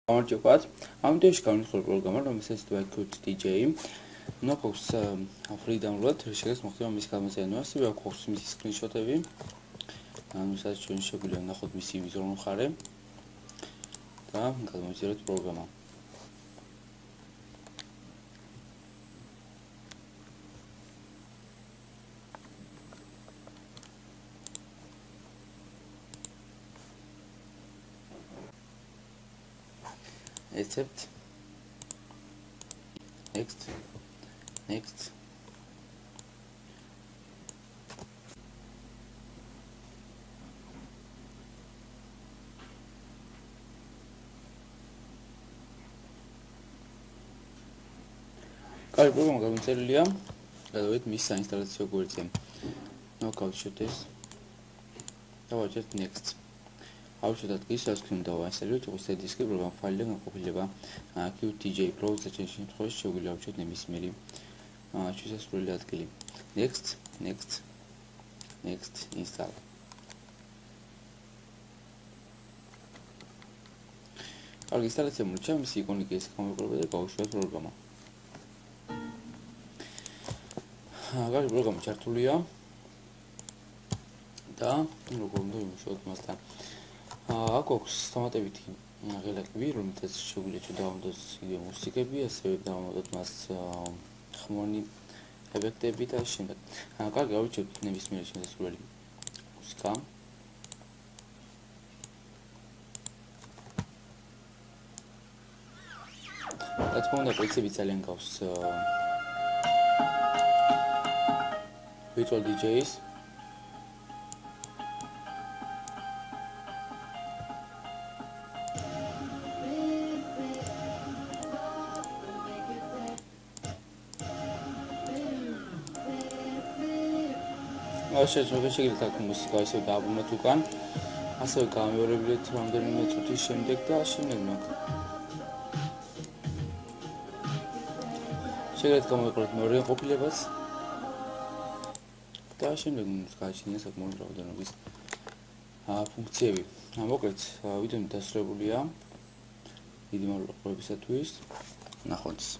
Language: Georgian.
გამარჯობათ. ამ ვიდეოში განვიხილოთ პროგრამა, რომელსაც ვაკეთებთ DJ. უნდა გვაქვს free download, შეიძლება მოხდება მის გამოცემა, ასევე გვაქვს მისი screenshot-ები. ამასაც ჩვენ შეგვიძლია ნახოთ მისი ვიზუალური მხარე და გადმოვიწეროთ პროგრამა. Accept, next. Კარგი პროგრამა გამოწერილია. გადავიდეთ მის საინსტალაციო გვერდზე. გავშვით ეს. დავაჭერთ next. ავშოთ ის ასკრინ დავაინსტალიროთ, როგორც დისკი პროგრამა ფაილიდან განყოფილება Qtj Pro-ზე შემთხვევაში შეგვიძლია ავშოთ ნებისმიერი შესასვლელი ადგილი. Next install. კარგი ინსტალაცია მოიჭა, მისი იკონი კი ეს გამოვიყურება და გავუშვათ პროგრამა. კარგი პროგრამა ჩართულია და როგორ უნდა იმუშაოთ მასთან. აქვს ავტომატებითი ღილაკები, რომელთაც შეგვიძლია ჩვენ დავამოწმოთ მუსიკები, ასევე დავამოწმოთ მას ხმოვანი ეფექტები და შემდეგ. კარგი, ავირჩიოთ ნებისმიერი შესასვლელი მუსიკა. რა თქმა უნდა, პრინციპი ძალიან გავს virtual DJs. შეგვიძლია აქ მუსიკა ისე დააბრუნოთ უკან, ასევე გამეორებინოთ რამდენიმე წუთის შემდეგ და შემდეგ შეგვიძლია გამოვიყუროთ მეორე ყოფილებას და შემდეგ გააჩნია საკმაოდ რაოდენობის ფუნქციები. მოკლედ, ვიდეო დასრულებულია. დიდი მადლობა ყველაფრისათვის. ნახვამდის.